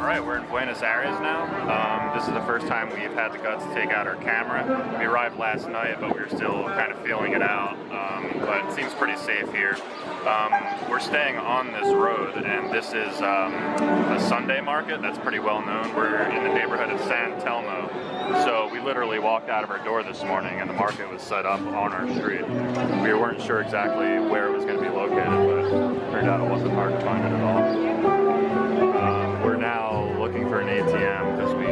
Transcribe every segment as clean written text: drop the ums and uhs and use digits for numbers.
Alright, we're in Buenos Aires now. This is the first time we've had the guts to take out our camera. We arrived last night, but we were still kind of feeling it out. But it seems pretty safe here. We're staying on this road, and this is a Sunday market that's pretty well known. We're in the neighborhood of San Telmo. So we literally walked out of our door this morning, and the market was set up on our street. We weren't sure exactly where it was going to be located, but it turned out it wasn't hard to find it at all. We're now looking for an ATM because we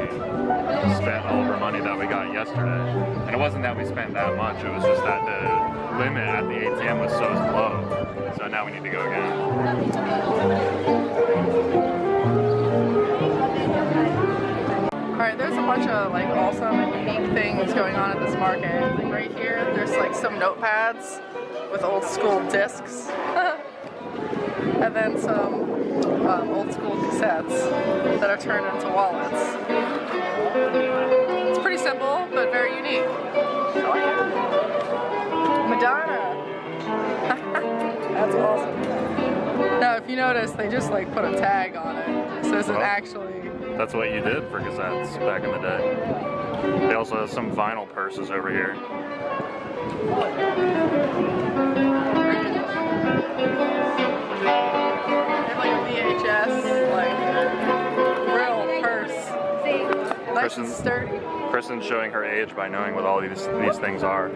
spent all of our money that we got yesterday. And it wasn't that we spent that much, it was just that the limit at the ATM was so low. So now we need to go again. Alright, there's a bunch of like awesome and unique things going on at this market. Like right here, there's like some notepads with old school discs. And then some old school cassettes that are turned into wallets. It's pretty simple, but very unique. I like it. Madonna! That's awesome. Now, if you notice, they just like put a tag on it. So this is actually... That's what you did for cassettes back in the day. They also have some vinyl purses over here. Like real purse. Nice and sturdy. Kristen's showing her age by knowing what all these things are.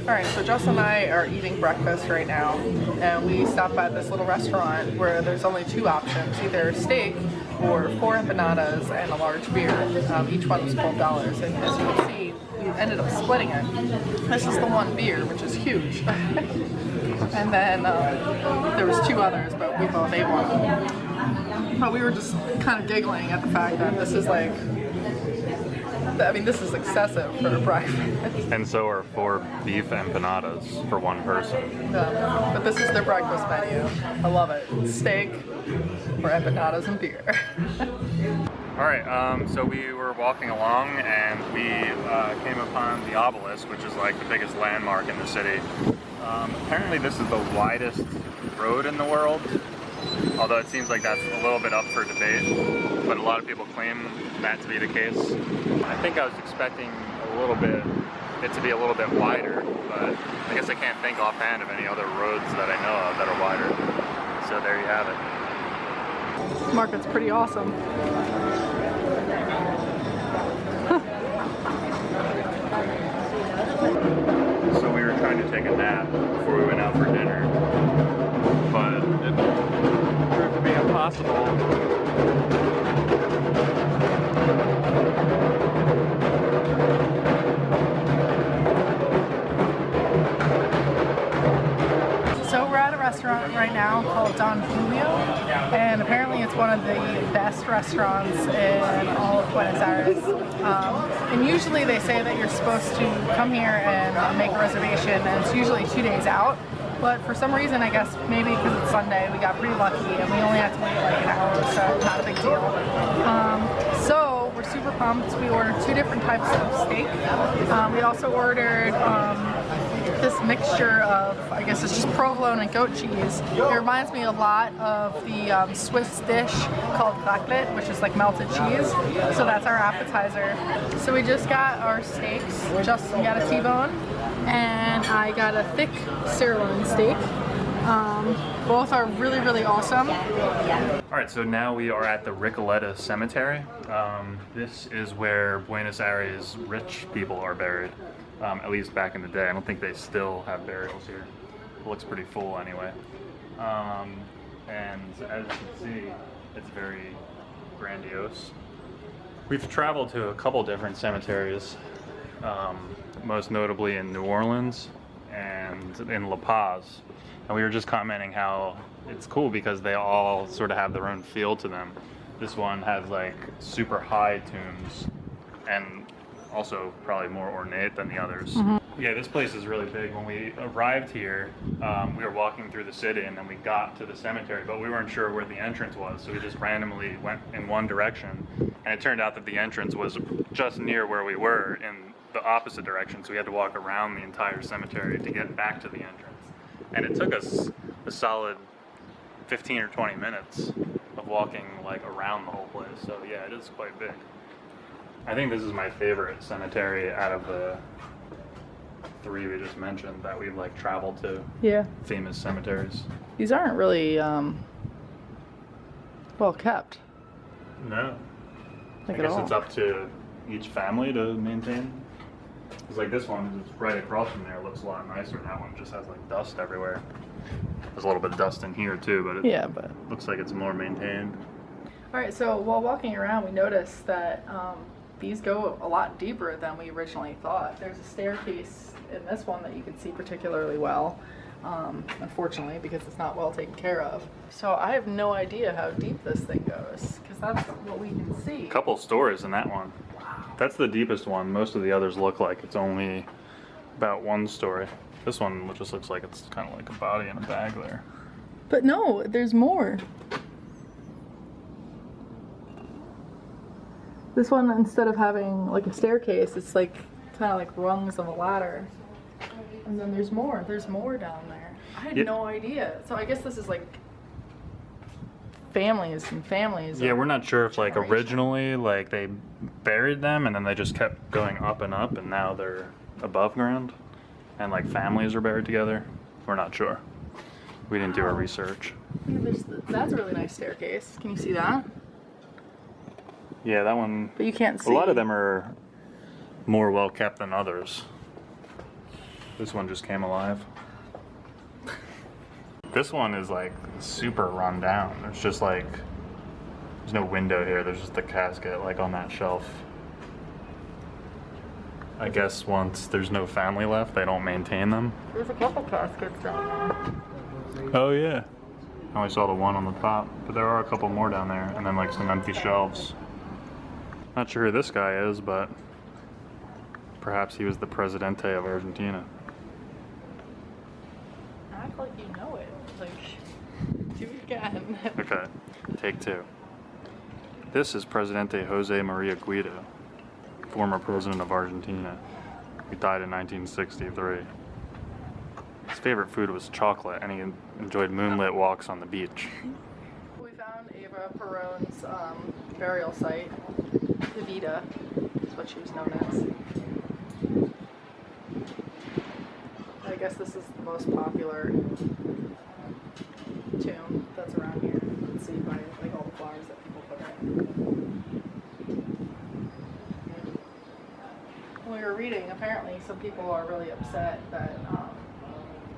Alright, so Joss and I are eating breakfast right now, and we stopped by this little restaurant where there's only two options, either steak or 4 empanadas and a large beer. Each one was $12, and as you can see, we ended up splitting it. This is the one beer, which is huge. And then there was 2 others, but we both ate one. But we were just kind of giggling at the fact that this is like, I mean, this is excessive for breakfast. And so are 4 beef empanadas for one person. But this is their breakfast menu. I love it. Steak or empanadas and beer. Alright, so we were walking along and we came upon the obelisk, which is like the biggest landmark in the city. Apparently this is the widest road in the world, although it seems like that's a little bit up for debate, but a lot of people claim that to be the case. I think I was expecting it to be a little bit wider, but I guess I can't think offhand of any other roads that I know of that are wider. So there you have it. This market's pretty awesome. So we were trying to take a nap before we went out for dinner, but it proved to be impossible. So we're at a restaurant right now called Don Julio, and apparently it's one of the best restaurants in all of Buenos Aires. And usually they say that you're supposed to come here and make a reservation, and it's usually 2 days out. But for some reason, I guess maybe because it's Sunday, we got pretty lucky and we only had to wait like an hour or so, not a big deal. So we're super pumped. We ordered 2 different types of steak. We also ordered this mixture of, I guess it's just provolone and goat cheese. It reminds me a lot of the Swiss dish called raclette, which is like melted cheese. So that's our appetizer. So we just got our steaks. Justin got a T-bone, and I got a thick sirloin steak. Both are really, really awesome. Alright, so now we are at the Recoleta Cemetery. This is where Buenos Aires rich people are buried. At least back in the day. I don't think they still have burials here. It looks pretty full anyway. And as you can see, it's very grandiose. We've traveled to a couple different cemeteries, most notably in New Orleans and in La Paz. And we were just commenting how it's cool because they all sort of have their own feel to them. This one has like super high tombs and also probably more ornate than the others. Mm-hmm. Yeah, this place is really big. When we arrived here, we were walking through the city and then we got to the cemetery, but we weren't sure where the entrance was, so we just randomly went in one direction. And it turned out that the entrance was just near where we were in the opposite direction, so we had to walk around the entire cemetery to get back to the entrance. And it took us a solid 15 or 20 minutes of walking like around the whole place. So yeah, it is quite big. I think this is my favorite cemetery out of the 3 we just mentioned that we've like traveled to. Yeah. Famous cemeteries. These aren't really well kept. No. Like I guess at all. it's up to each family to maintain. It's like this one is right across from there. Looks a lot nicer. That one just has like dust everywhere. There's a little bit of dust in here too, but it looks like it's more maintained. All right, so while walking around, we noticed that these go a lot deeper than we originally thought. There's a staircase in this one that you can see particularly well, unfortunately, because it's not well taken care of. So I have no idea how deep this thing goes, because that's what we can see. A couple stories in that one. Wow. That's the deepest one. Most of the others look like it's only about 1 story. This one just looks like it's kind of like a body in a bag there. But no, there's more. This one, instead of having like a staircase, it's like kind of like rungs of a ladder. And then there's more down there. I had no idea. So I guess this is like families and families. Yeah, we're not sure if like originally like they buried them and then they just kept going up and up and now they're above ground and like families are buried together. We're not sure. We didn't do our research. Yeah, that's a really nice staircase. Can you see that? Yeah, that one. But you can't see. A lot of them are more well kept than others. This one just came alive. This one is like super run down. There's just like, there's no window here. There's just a casket like on that shelf. I guess once there's no family left, they don't maintain them. There's a couple caskets down there. Oh yeah. I only saw the one on the top, but there are a couple more down there, and then like some empty shelves. Not sure who this guy is, but perhaps he was the Presidente of Argentina. Act like you know it. Like, do it again. Okay, take 2. This is Presidente Jose Maria Guido, former president of Argentina, who died in 1963. His favorite food was chocolate, and he enjoyed moonlit walks on the beach. We found Eva Perón's burial site. Evita is what she was known as. I guess this is the most popular tomb that's around here. You can see by like all the flowers that people put in. When we were reading, apparently some people are really upset that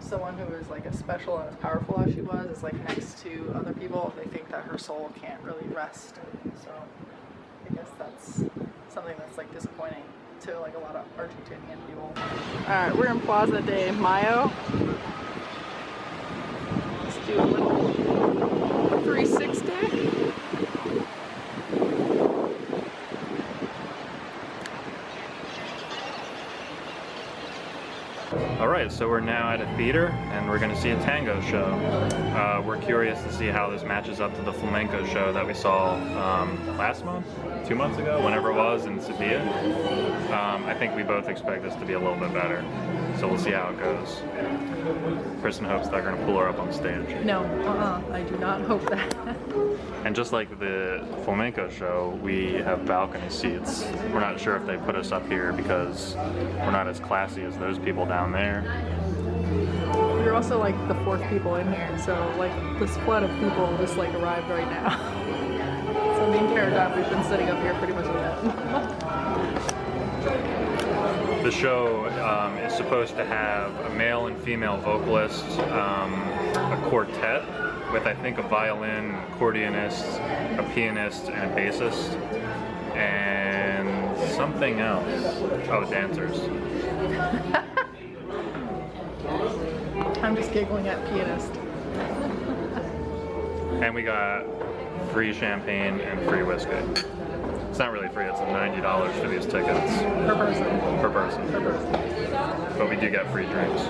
someone who is like as special and as powerful as she was is like next to other people. They think that her soul can't really rest. So I guess that's something that's like disappointing to like a lot of Argentinian people. Alright, we're in Plaza de Mayo. Let's do a little 360. Alright, so we're now at a theater and we're going to see a tango show. We're curious to see how this matches up to the flamenco show that we saw last month, 2 months ago, whenever it was in Sevilla. I think we both expect this to be a little bit better, so we'll see how it goes. Kristen hopes they're going to pull her up on stage. No, I do not hope that. And just like the flamenco show, we have balcony seats. We're not sure if they put us up here because we're not as classy as those people down there. We're also like the 4th people in here, so like this flood of people just like arrived right now. So the entire time we've been sitting up here pretty much with The show is supposed to have a male and female vocalist, a quartet with I think a violin, accordionist, a pianist, and a bassist, and something else. Oh, dancers. I'm just giggling at pianist. And we got free champagne and free whiskey. It's not really free, it's $90 for these tickets. Per person. Per person. Per person. But we do get free drinks.